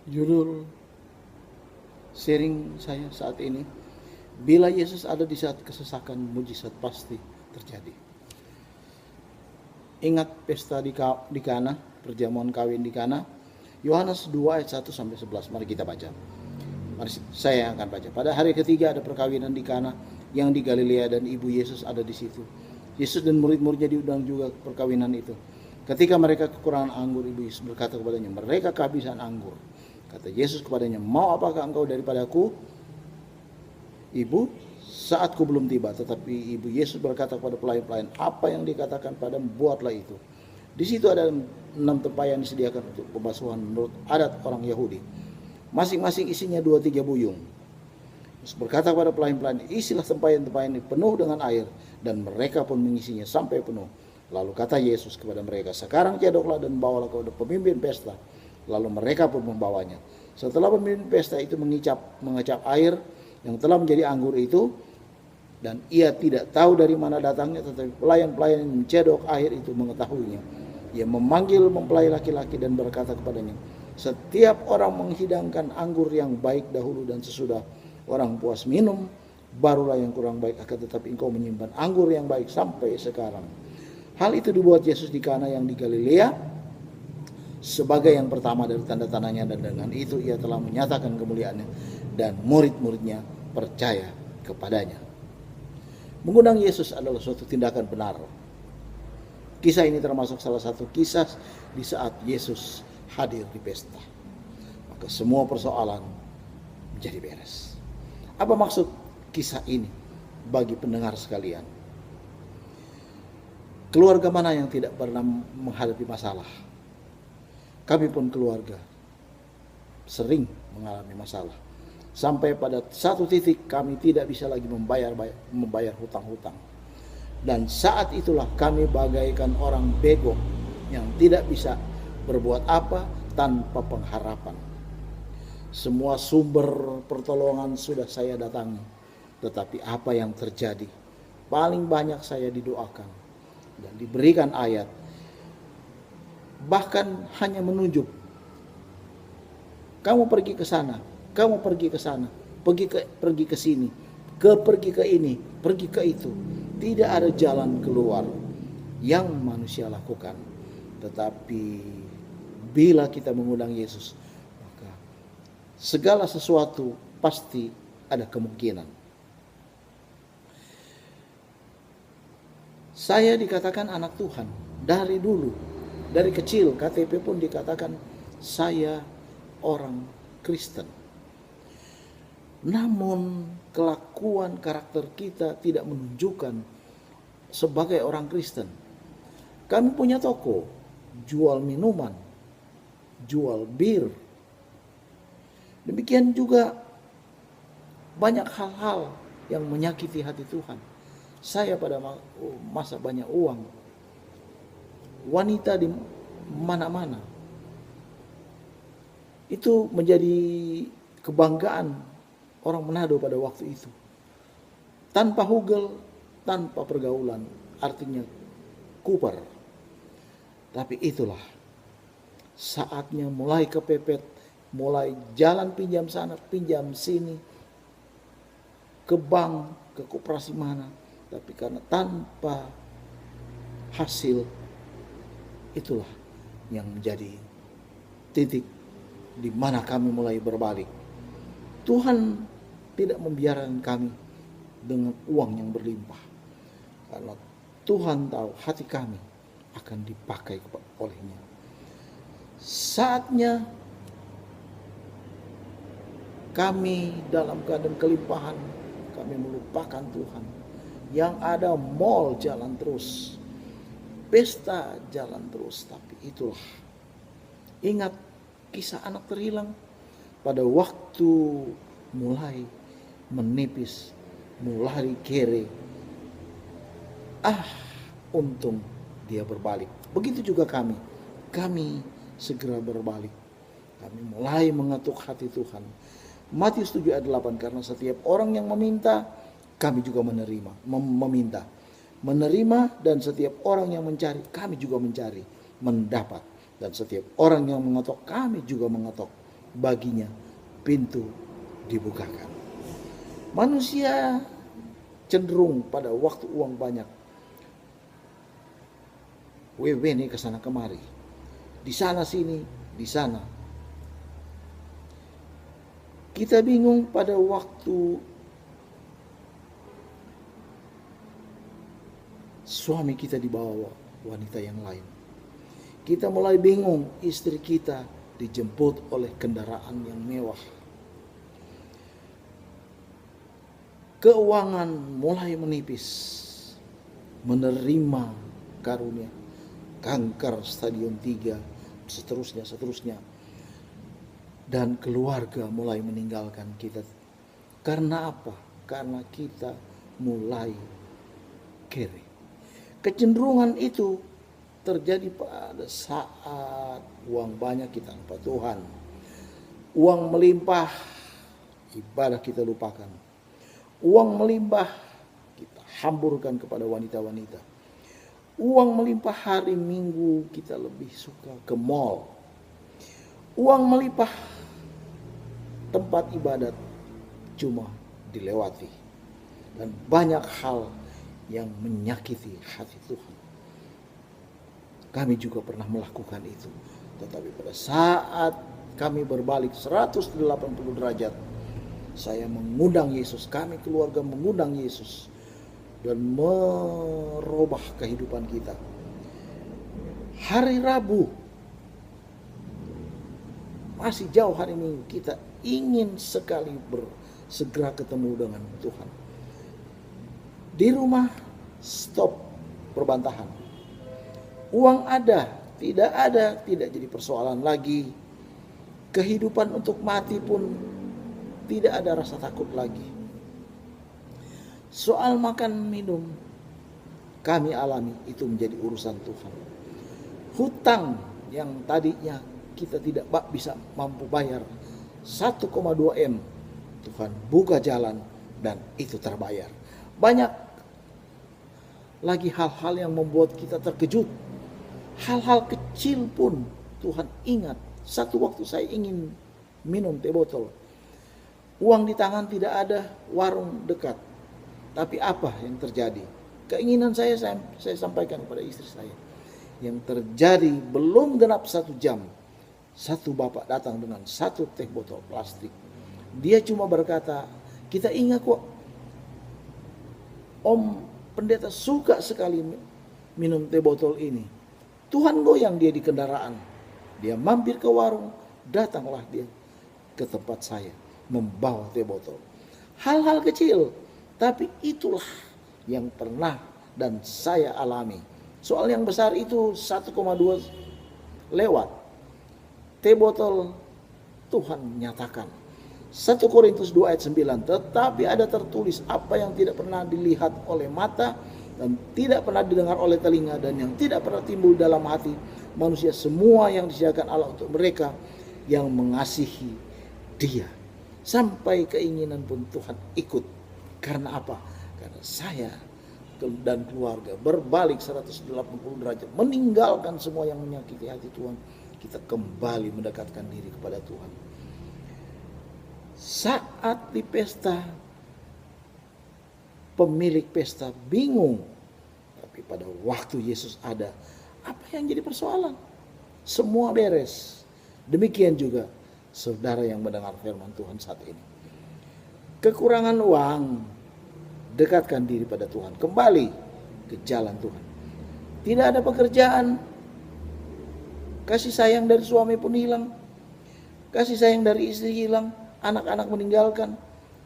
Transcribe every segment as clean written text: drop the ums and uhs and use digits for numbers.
Judul sharing saya saat ini, bila Yesus ada di saat kesesakan, mujizat pasti terjadi. Ingat pesta di Kana, perjamuan kawin di Kana. Yohanes 2 ayat 1 sampai 11. Mari kita baca. Mari saya yang akan baca. Pada hari ketiga ada perkawinan di Kana yang di Galilea dan ibu Yesus ada di situ. Yesus dan murid-muridnya diundang juga perkawinan itu. Ketika mereka kekurangan anggur, ibu Yesus berkata kepadanya, mereka kehabisan anggur. Kata Yesus kepadanya, mau apakah engkau daripadaku, Ibu? Saatku belum tiba. Tetapi ibu Yesus berkata kepada pelayan-pelayan, apa yang dikatakan padamu, buatlah itu. Di situ ada 6 tempayan disediakan untuk pembasuhan menurut adat orang Yahudi. Masing-masing isinya 2-3 buyung. Yesus berkata kepada pelayan-pelayan, isilah tempayan-tempayan ini penuh dengan air. Dan mereka pun mengisinya sampai penuh. Lalu kata Yesus kepada mereka, sekarang cedoklah dan bawalah kepada pemimpin pesta. Lalu mereka pun membawanya. Setelah pemimpin pesta itu mengecap air yang telah menjadi anggur itu, dan ia tidak tahu dari mana datangnya, tetapi pelayan-pelayan yang mencedok air itu mengetahuinya. Ia memanggil mempelai laki-laki dan berkata kepadanya, setiap orang menghidangkan anggur yang baik dahulu, dan sesudah orang puas minum, barulah yang kurang baik. Akan tetapi engkau menyimpan anggur yang baik sampai sekarang. Hal itu dibuat Yesus di Kana yang di Galilea sebagai yang pertama dari tanda-tandanya, dan dengan itu ia telah menyatakan kemuliaannya, dan murid-muridnya percaya kepadanya. Mengundang Yesus adalah suatu tindakan benar. Kisah ini termasuk salah satu kisah di saat Yesus hadir di pesta. Maka semua persoalan menjadi beres. Apa maksud kisah ini bagi pendengar sekalian? Keluarga mana yang tidak pernah menghadapi masalah? Kami pun keluarga sering mengalami masalah. Sampai pada satu titik kami tidak bisa lagi membayar hutang-hutang. Dan saat itulah kami bagaikan orang bego yang tidak bisa berbuat apa tanpa pengharapan. Semua sumber pertolongan sudah saya datangi, tetapi apa yang terjadi? Paling banyak saya didoakan dan diberikan ayat, bahkan hanya menunjuk, kamu pergi ke sana, kamu pergi ke sana, pergi ke sini, pergi ke ini, pergi ke itu. Tidak ada jalan keluar yang manusia lakukan. Tetapi bila kita mengundang Yesus, maka segala sesuatu pasti ada kemungkinan. Saya dikatakan anak Tuhan dari dulu, dari kecil. KTP pun dikatakan saya orang Kristen. Namun kelakuan karakter kita tidak menunjukkan sebagai orang Kristen. Kami punya toko, jual minuman, jual bir. Demikian juga banyak hal-hal yang menyakiti hati Tuhan. Saya pada masa banyak uang, wanita di mana-mana. Itu menjadi kebanggaan orang Manado pada waktu itu. Tanpa hugel, tanpa pergaulan, artinya kuper. Tapi itulah saatnya mulai kepepet, mulai jalan pinjam sana, pinjam sini, ke bank, ke koperasi mana. Tapi karena tanpa hasil, itulah yang menjadi titik di mana kami mulai berbalik. Tuhan tidak membiarkan kami dengan uang yang berlimpah, karena Tuhan tahu hati kami akan dipakai olehnya. Saatnya kami dalam keadaan kelimpahan, kami melupakan Tuhan. Yang ada mall jalan terus, pesta jalan terus. Tapi itulah, ingat kisah anak terhilang. Pada waktu mulai menipis, mulai kere, untung dia berbalik. Begitu juga kami segera berbalik. Kami mulai mengetuk hati Tuhan. Matius 7 ayat 8, karena setiap orang yang meminta, kami juga meminta. Menerima, dan setiap orang yang mencari, kami juga mencari, mendapat. Dan setiap orang yang mengetok, kami juga mengetok, baginya pintu dibukakan. Manusia cenderung pada waktu uang banyak nih ke sana kemari, di sana sini, di sana. Kita bingung pada waktu suami kita dibawa wanita yang lain. Kita mulai bingung istri kita dijemput oleh kendaraan yang mewah. Keuangan mulai menipis, menerima karunia kanker stadium 3, seterusnya. Dan keluarga mulai meninggalkan kita. Karena apa? Karena kita mulai kere. Kecenderungan itu terjadi pada saat uang banyak kita lupa Tuhan. Uang melimpah, ibadah kita lupakan. Uang melimpah, kita hamburkan kepada wanita-wanita. Uang melimpah hari Minggu, kita lebih suka ke mall. Uang melimpah, tempat ibadat cuma dilewati. Dan banyak hal yang menyakiti hati Tuhan. Kami juga pernah melakukan itu. Tetapi pada saat kami berbalik 180 derajat, saya mengundang Yesus, kami keluarga mengundang Yesus dan merubah kehidupan kita. Hari Rabu, masih jauh hari Minggu, kita ingin sekali segera ketemu dengan Tuhan. Di rumah stop perbantahan. Uang ada, tidak jadi persoalan lagi. Kehidupan untuk mati pun tidak ada rasa takut lagi. Soal makan minum, kami alami itu menjadi urusan Tuhan. Hutang yang tadinya kita tidak bisa mampu bayar 1,2 M, Tuhan buka jalan dan itu terbayar. Banyak lagi hal-hal yang membuat kita terkejut. Hal-hal kecil pun Tuhan ingat. Satu waktu saya ingin minum teh botol. Uang di tangan tidak ada, warung dekat. Tapi apa yang terjadi? Keinginan saya sampaikan kepada istri saya. Yang terjadi belum genap 1 jam. Satu bapak datang dengan 1 teh botol plastik. Dia cuma berkata, kita ingat kok, Om pendeta suka sekali minum teh botol ini. Tuhan goyang dia di kendaraan. Dia mampir ke warung, datanglah dia ke tempat saya membawa teh botol. Hal-hal kecil, tapi itulah yang pernah dan saya alami. Soal yang besar itu 1,2 lewat. Teh botol Tuhan nyatakan. 1 Korintus 2 ayat 9, tetapi ada tertulis apa yang tidak pernah dilihat oleh mata dan tidak pernah didengar oleh telinga dan yang tidak pernah timbul dalam hati manusia, semua yang disediakan Allah untuk mereka yang mengasihi Dia. Sampai keinginan pun Tuhan ikut. Karena apa? Karena saya dan keluarga berbalik 180 derajat, meninggalkan semua yang menyakiti hati Tuhan. Kita kembali mendekatkan diri kepada Tuhan. Saat di pesta, pemilik pesta bingung. Tapi pada waktu Yesus ada, apa yang jadi persoalan? Semua beres. Demikian juga saudara yang mendengar firman Tuhan saat ini. Kekurangan uang, dekatkan diri pada Tuhan. Kembali ke jalan Tuhan. Tidak ada pekerjaan, kasih sayang dari suami pun hilang. Kasih sayang dari istri hilang. Anak-anak meninggalkan.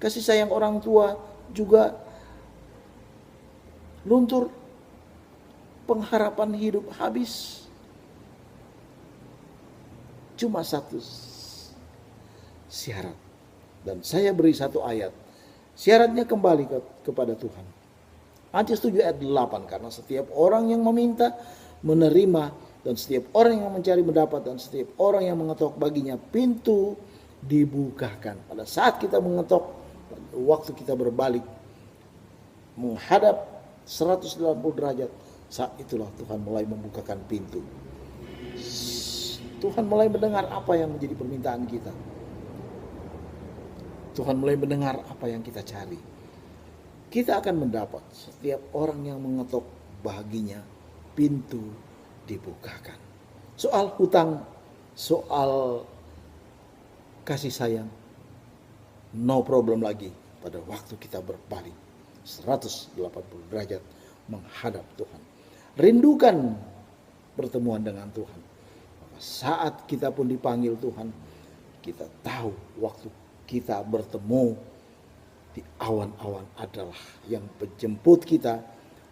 Kasih sayang orang tua juga luntur. Pengharapan hidup habis. Cuma satu syarat. Dan saya beri 1 ayat. Syaratnya kembali kepada Tuhan. Matius 7 ayat 8. Karena setiap orang yang meminta menerima, dan setiap orang yang mencari mendapat, dan setiap orang yang mengetok baginya pintu dibukakan. Pada saat kita mengetok, waktu kita berbalik menghadap 180 derajat, saat itulah Tuhan mulai membukakan pintu. Tuhan mulai mendengar apa yang menjadi permintaan kita. Tuhan mulai mendengar apa yang kita cari. Kita akan mendapat setiap orang yang mengetok baginya pintu dibukakan. Soal hutang, soal kasih sayang, no problem lagi pada waktu kita berbalik 180 derajat menghadap Tuhan. Rindukan pertemuan dengan Tuhan. Saat kita pun dipanggil Tuhan, kita tahu waktu kita bertemu di awan-awan adalah yang menjemput kita,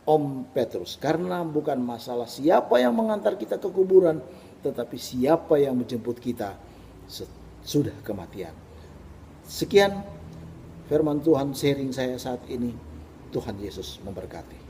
Om Petrus. Karena bukan masalah siapa yang mengantar kita ke kuburan, tetapi siapa yang menjemput kita sudah kematian. Sekian firman Tuhan sharing saya saat ini. Tuhan Yesus memberkati.